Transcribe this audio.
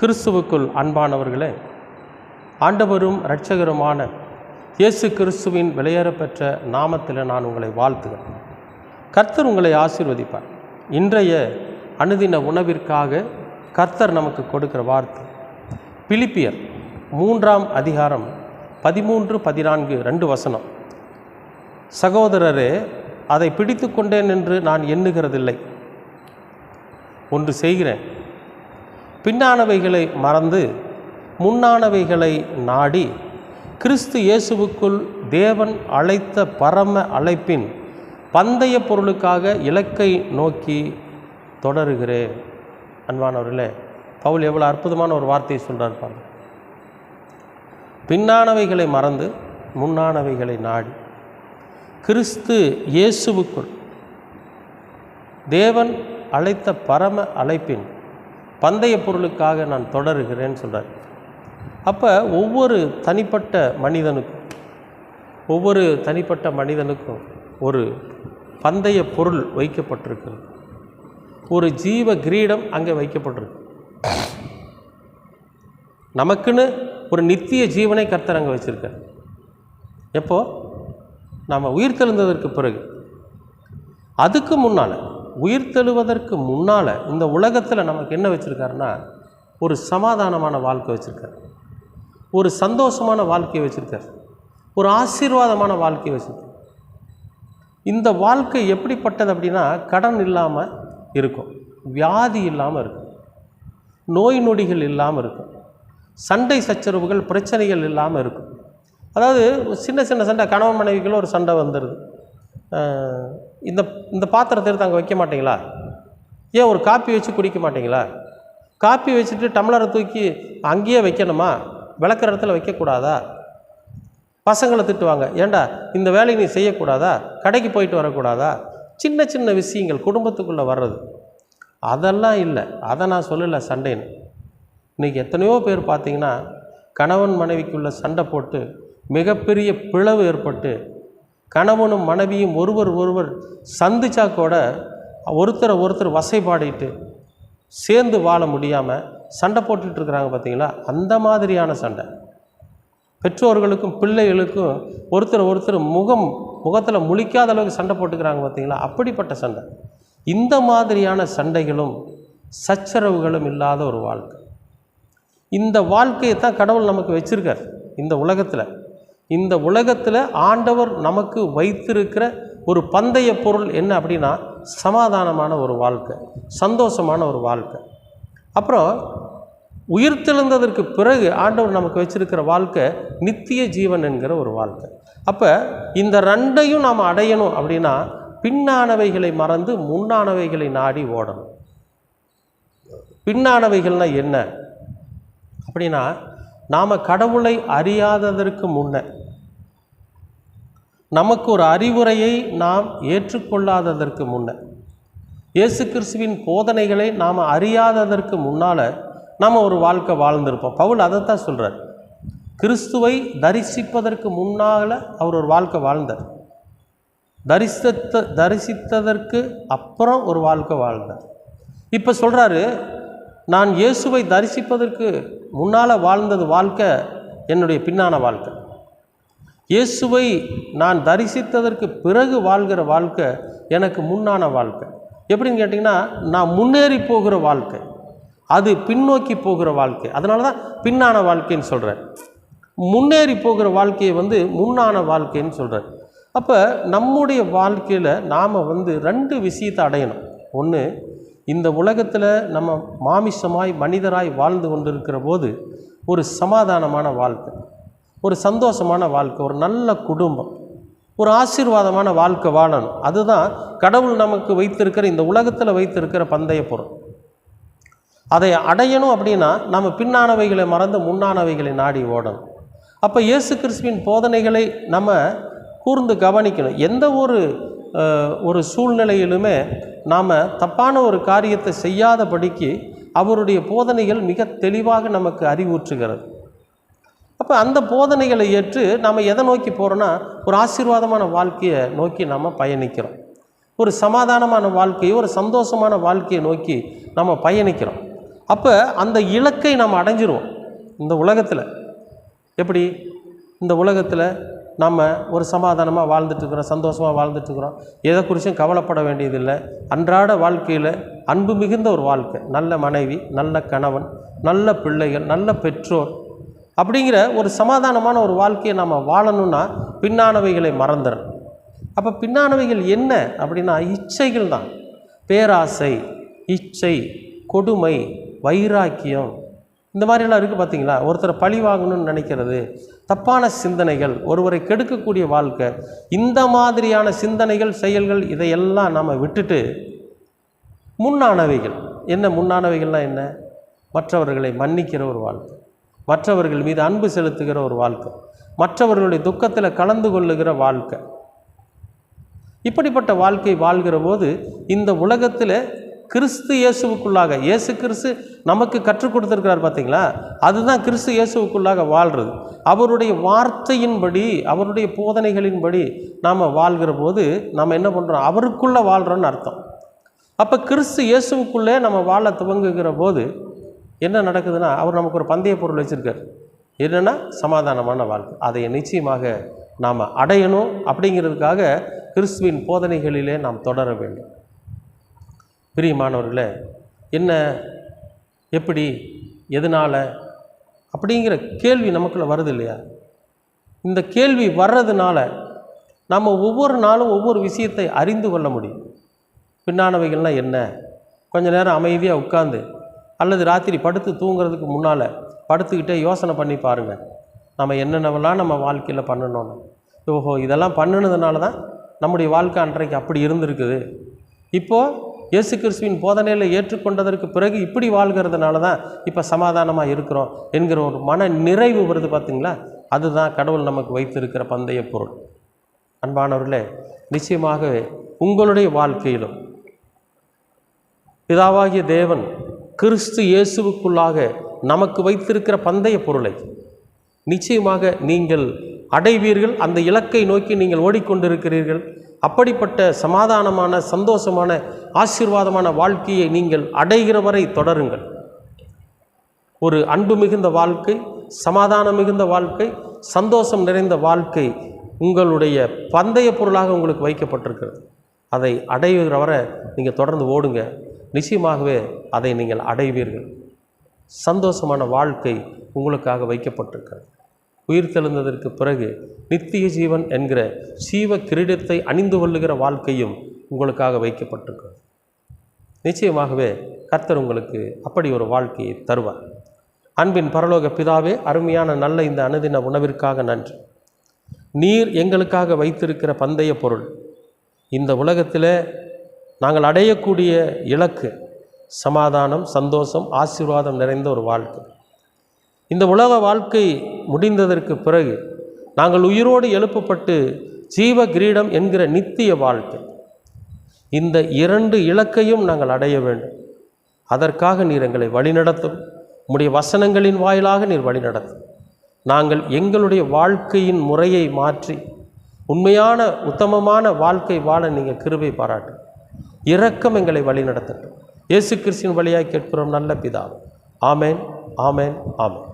கிறிஸ்துவுக்குள் அன்பானவர்களே, ஆண்டவரும் இரட்சகருமான இயேசு கிறிஸ்துவின் விலையேறப்பெற்ற நாமத்தில் நான் உங்களை வாழ்த்துகிறேன். கர்த்தர் உங்களை ஆசீர்வதிப்பார். இன்றைய அனுதின உணவிற்காக கர்த்தர் நமக்கு கொடுக்கிற வார்த்தை பிலிப்பியர் 3ஆம் அதிகாரம் 13-14 2 வசனம். சகோதரரே, அதை பிடித்து கொண்டேன் என்று நான் எண்ணுகிறதில்லை. ஒன்று செய்கிறேன், பின்னானவைகளை மறந்து முன்னானவைகளை நாடி கிறிஸ்து இயேசுவுக்குள் தேவன் அழைத்த பரம அழைப்பின் பந்தய பொருளுக்காக இலக்கை நோக்கி தொடருகிறேன். அன்பானவர்களே, பவுல் எவ்வளோ அற்புதமான ஒரு வார்த்தையை சொல்கிறார் பாருங்க. பின்னானவைகளை மறந்து முன்னானவைகளை நாடி கிறிஸ்து இயேசுவுக்குள் தேவன் அழைத்த பரம அழைப்பின் பந்தய பொருளுக்காக நான் தொடருகிறேன்னு சொல்கிறார். அப்போ ஒவ்வொரு தனிப்பட்ட மனிதனுக்கும் ஒரு பந்தய பொருள் வைக்கப்பட்டிருக்கிறது. ஒரு ஜீவ கிரீடம் அங்கே வைக்கப்பட்டிருக்கு. நமக்குன்னு ஒரு நித்திய ஜீவனை கர்த்தர் அங்கே வச்சுருக்கார். எப்போ? நாம் உயிர்த்தெழுந்ததற்கு பிறகு. அதுக்கு முன்னால், உயிர்த்தெழுவதற்கு முன்னால் இந்த உலகத்தில் நமக்கு என்ன வச்சுருக்காருன்னா, ஒரு சமாதானமான வாழ்க்கை வச்சுருக்கார், ஒரு சந்தோஷமான வாழ்க்கையை வச்சுருக்கார், ஒரு ஆசீர்வாதமான வாழ்க்கையை வச்சுருக்கார். இந்த வாழ்க்கை எப்படிப்பட்டது அப்படின்னா, கடன் இல்லாமல் இருக்கும், வியாதி இல்லாமல் இருக்கும், நோய் நொடிகள் இல்லாமல் இருக்கும், சண்டை சச்சரவுகள் பிரச்சனைகள் இல்லாமல் இருக்கும். அதாவது சின்ன சின்ன சண்டை, கணவன் மனைவிக்குள்ள ஒரு சண்டை வந்துடுது. இந்த பாத்திரத்தை எடுத்து அங்கே வைக்க மாட்டிங்களா? ஏன் ஒரு காப்பி வச்சு குடிக்க மாட்டிங்களா? காப்பி வச்சுட்டு டம்ளரை தூக்கி அங்கேயே வைக்கணுமா? விளக்குற இடத்துல வைக்கக்கூடாதா? பசங்களை திட்டுவாங்க, ஏண்டா இந்த வேலையை நீ செய்யக்கூடாதா? கடைக்கு போயிட்டு வரக்கூடாதா? சின்ன சின்ன விஷயங்கள் குடும்பத்துக்குள்ளே வர்றது, அதெல்லாம் இல்லை. அதை நான் சொல்லலை சண்டைன்னு. இன்றைக்கி எத்தனையோ பேர் பார்த்திங்கன்னா, கணவன் மனைவிக்குள்ளே சண்டை போட்டு மிகப்பெரிய பிளவு ஏற்பட்டு, கணவனும் மனைவியும் ஒருவர் சந்திச்சா கூட ஒருத்தர் வசைபாடிட்டு சேர்ந்து வாழ முடியாமல் சண்டை போட்டுட்டு இருக்கிறாங்க. பார்த்தீங்களா? அந்த மாதிரியான சண்டை. பெற்றோர்களுக்கும் பிள்ளைகளுக்கும் ஒருத்தர் முகத்தில் முழிக்காத அளவுக்கு சண்டை போட்டுக்கிறாங்க. பார்த்தீங்களா? அப்படிப்பட்ட சண்டை. இந்த மாதிரியான சண்டைகளும் சச்சரவுகளும் இல்லாத ஒரு வாழ்க்கை. இந்த வாழ்க்கையை தான் கடவுள் நமக்கு வச்சிருக்கார். இந்த உலகத்தில் ஆண்டவர் நமக்கு வைத்திருக்கிற ஒரு பந்தய பொருள் என்ன அப்படின்னா, சமாதானமான ஒரு வாழ்க்கை, சந்தோஷமான ஒரு வாழ்க்கை. அப்புறம் உயிர்த்தெழுந்ததற்கு பிறகு ஆண்டவர் நமக்கு வச்சிருக்கிற வாழ்க்கை நித்திய ஜீவன் என்கிற ஒரு வாழ்க்கை. அப்போ இந்த ரெண்டையும் நாம் அடையணும் அப்படின்னா, பின்னானவைகளை மறந்து முன்னானவைகளை நாடி ஓடணும். பின்னானவைகள்னால் என்ன அப்படின்னா, நாம் கடவுளை அறியாததற்கு முன்ன, நமக்கு ஒரு அறிவுரையை நாம் ஏற்றுக்கொள்ளாததற்கு முன்ன, இயேசு கிறிஸ்துவின் போதனைகளை நாம் அறியாததற்கு முன்னால் நாம் ஒரு வாழ்க்கை வாழ்ந்திருப்போம். பவுல் அதைத்தான் சொல்கிறார். கிறிஸ்துவை தரிசிப்பதற்கு முன்னால் அவர் ஒரு வாழ்க்கை வாழ்ந்தார். தரிசித்ததற்கு அப்புறம் ஒரு வாழ்க்கை வாழ்ந்தார். இப்போ சொல்கிறாரு, நான் இயேசுவை தரிசிப்பதற்கு முன்னால் வாழ்ந்தது வாழ்க்கை என்னுடைய பின்னான வாழ்க்கை. இயேசுவை நான் தரிசித்ததற்கு பிறகு வாழ்கிற வாழ்க்கை எனக்கு முன்னான வாழ்க்கை. எப்படின்னு கேட்டிங்கன்னா, நான் முன்னேறி போகிற வாழ்க்கை, அது பின்னோக்கி போகிற வாழ்க்கை. அதனால தான் பின்னான வாழ்க்கைன்னு சொல்கிறேன். முன்னேறி போகிற வாழ்க்கையை முன்னான வாழ்க்கைன்னு சொல்கிறேன். அப்போ நம்முடைய வாழ்க்கையில் நாம் 2 விஷயத்தை அடையணும். ஒன்று, இந்த உலகத்தில் நம்ம மாமிசமாய் மனிதராய் வாழ்ந்து கொண்டிருக்கிற போது ஒரு சமாதானமான வாழ்க்கை, ஒரு சந்தோஷமான வாழ்க்கை, ஒரு நல்ல குடும்பம், ஒரு ஆசீர்வாதமான வாழ்க்கை வாழணும். அதுதான் கடவுள் நமக்கு வைத்திருக்கிற, இந்த உலகத்தில் வைத்திருக்கிற பந்தய பொருள். அதை அடையணும் அப்படின்னா நம்ம பின்னானவைகளை மறந்து முன்னானவைகளை நாடி ஓடணும். அப்போ இயேசு கிறிஸ்துவின் போதனைகளை நம்ம கூர்ந்து கவனிக்கணும். எந்த ஒரு சூழ்நிலையிலுமே நாம் தப்பான ஒரு காரியத்தை செய்யாதபடிக்கு அவருடைய போதனைகள் மிக தெளிவாக நமக்கு அறிவுறுத்துகிறது. அப்போ அந்த போதனைகளை ஏற்று நம்ம எதை நோக்கி போகிறோன்னா, ஒரு ஆசீர்வாதமான வாழ்க்கையை நோக்கி நம்ம பயணிக்கிறோம். ஒரு சமாதானமான வாழ்க்கையை, ஒரு சந்தோஷமான வாழ்க்கையை நோக்கி நம்ம பயணிக்கிறோம். அப்போ அந்த இலக்கை நாம் அடைஞ்சிருவோம் இந்த உலகத்தில். எப்படி? இந்த உலகத்தில் நம்ம ஒரு சமாதானமாக வாழ்ந்துட்டுருக்குறோம், சந்தோஷமாக வாழ்ந்துட்டுருக்குறோம், எதை குறித்தும் கவலைப்பட வேண்டியதில்லை. அன்றாட வாழ்க்கையில் அன்பு மிகுந்த ஒரு வாழ்க்கை, நல்ல மனைவி, நல்ல கணவன், நல்ல பிள்ளைகள், நல்ல பெற்றோர், அப்படிங்கிற ஒரு சமாதானமான ஒரு வாழ்க்கையை நம்ம வாழணும்னா பின்னானவைகளை மறந்துடணும். அப்போ பின்னானவைகள் என்ன அப்படின்னா இச்சைகள் தான். பேராசை, இச்சை, கொடுமை, வைராக்கியம், இந்த மாதிரிலாம் இருக்குது பார்த்தீங்களா? ஒருத்தரை பழி வாங்கணும்னு நினைக்கிறது, தப்பான சிந்தனைகள், ஒருவரை கெடுக்கக்கூடிய வாழ்க்கை, இந்த மாதிரியான சிந்தனைகள், செயல்கள், இதையெல்லாம் நாம் விட்டுட்டு முன்னானவைகள் என்ன? முன்னானவைகள்லாம் என்ன? மற்றவர்களை மன்னிக்கிற ஒரு வாழ்க்கை, மற்றவர்கள் மீது அன்பு செலுத்துகிற ஒரு வாழ்க்கை, மற்றவர்களுடைய துக்கத்தில் கலந்து கொள்ளுகிற வாழ்க்கை. இப்படிப்பட்ட வாழ்க்கை வாழ்கிற போது இந்த உலகத்தில் கிறிஸ்து இயேசுவுக்குள்ளாக, இயேசு கிறிஸ்து நமக்கு கற்றுக் கொடுத்துருக்கிறார் பார்த்தீங்களா? அதுதான் கிறிஸ்து இயேசுவுக்குள்ளாக வாழ்கிறது. அவருடைய வார்த்தையின்படி, அவருடைய போதனைகளின்படி நாம் வாழ்கிற போது நாம் என்ன பண்ணுறோம்? அவருக்குள்ளே வாழ்கிறோன்னு அர்த்தம். அப்போ கிறிஸ்து இயேசுவுக்குள்ளே நம்ம வாழ துவங்குகிற போது என்ன நடக்குதுன்னா, அவர் நமக்கு ஒரு பந்தய பொருள் வச்சுருக்கார். என்னென்னா சமாதானமான வாழ்க்கை. அதை நிச்சயமாக நாம் அடையணும். அப்படிங்கிறதுக்காக கிறிஸ்துவின் போதனைகளிலே நாம் தொடர வேண்டும். பிரியமானவர்களே, என்ன, எப்படி, எதனால் அப்படிங்கிற கேள்வி நமக்குள்ளே வருது இல்லையா? இந்த கேள்வி வர்றதுனால நம்ம ஒவ்வொரு நாளும் ஒவ்வொரு விஷயத்தை அறிந்து கொள்ள முடியும். பின்னானவைகள்னால் என்ன? கொஞ்ச நேரம் அமைதியாக உட்கார்ந்து அல்லது ராத்திரி படுத்து தூங்குறதுக்கு முன்னால் படுத்துக்கிட்டே யோசனை பண்ணி பாருங்கள், நம்ம என்னென்னவெல்லாம் நம்ம வாழ்க்கையில் பண்ணணும்னு. ஓஹோ, இதெல்லாம் பண்ணினதுனால தான் நம்முடைய வாழ்க்கை அன்றைக்கு அப்படி இருந்திருக்குது. இப்போது இயேசு கிறிஸ்துவின் போதனையில் ஏற்றுக்கொண்டதற்கு பிறகு இப்படி வாழ்கிறதுனால தான் இப்போ சமாதானமாக இருக்கிறோம் என்கிற ஒரு மன நிறைவு வருது பார்த்தீங்களா? அதுதான் கடவுள் நமக்கு வைத்திருக்கிற பந்தய பொருள். அன்பானவர்களே, நிச்சயமாகவே உங்களுடைய வாழ்க்கையிலும் பிதாவாகிய தேவன் கிறிஸ்து இயேசுவுக்குள்ளாக நமக்கு வைத்திருக்கிற பந்தய பொருளை நிச்சயமாக நீங்கள் அடைவீர்கள். அந்த இலக்கை நோக்கி நீங்கள் ஓடிக்கொண்டிருக்கிறீர்கள். அப்படிப்பட்ட சமாதானமான, சந்தோஷமான, ஆசீர்வாதமான வாழ்க்கையை நீங்கள் அடைகிற வரை தொடருங்கள். ஒரு அன்பு மிகுந்த வாழ்க்கை, சமாதானம் மிகுந்த வாழ்க்கை, சந்தோஷம் நிறைந்த வாழ்க்கை உங்களுடைய பந்தய பொருளாக உங்களுக்கு வைக்கப்பட்டிருக்கிறது. அதை அடைகிற வரை நீங்கள் தொடர்ந்து ஓடுங்க. நிச்சயமாகவே அதை நீங்கள் அடைவீர்கள். சந்தோஷமான வாழ்க்கை உங்களுக்காக வைக்கப்பட்டிருக்கிறது. உயிர்த்தெழுந்ததற்கு பிறகு நித்திய ஜீவன் என்கிற ஜீவ கிரீடத்தை அணிந்து கொள்ளுகிற வாழ்க்கையும் உங்களுக்காக வைக்கப்பட்டிருக்கிறது. நிச்சயமாகவே கர்த்தர் உங்களுக்கு அப்படி ஒரு வாழ்க்கையை தருவார். அன்பின் பரலோக பிதாவே, அருமையான நல்ல இந்த அனுதின உணவிற்காக நன்றி. நீர் எங்களுக்காக வைத்திருக்கிற பந்தய பொருள், இந்த உலகத்தில் நாங்கள் அடையக்கூடிய இலக்கு சமாதானம், சந்தோஷம், ஆசீர்வாதம் நிறைந்த ஒரு வாழ்க்கை. இந்த உலக வாழ்க்கை முடிந்ததற்கு பிறகு நாங்கள் உயிரோடு எழுப்பப்பட்டு ஜீவ கிரீடம் என்கிற நித்திய வாழ்க்கை, இந்த இரண்டு இலக்கையும் நாங்கள் அடைய வேண்டும். அதற்காக நீர் எங்களை வழிநடத்தும். உம்முடைய வசனங்களின் வாயிலாக நீர் வழிநடத்தும். நாங்கள் எங்களுடைய வாழ்க்கையின் முறையை மாற்றி உண்மையான உத்தமமான வாழ்க்கை வாழ நீங்கள் கிருபை பாராட்டும். இரக்கம் எங்களை வழிநடத்தட்டும். இயேசு கிறிஸ்துவின் வழியாய் கேட்கிறோம் நல்ல பிதாவே. ஆமேன், ஆமேன், ஆமேன்.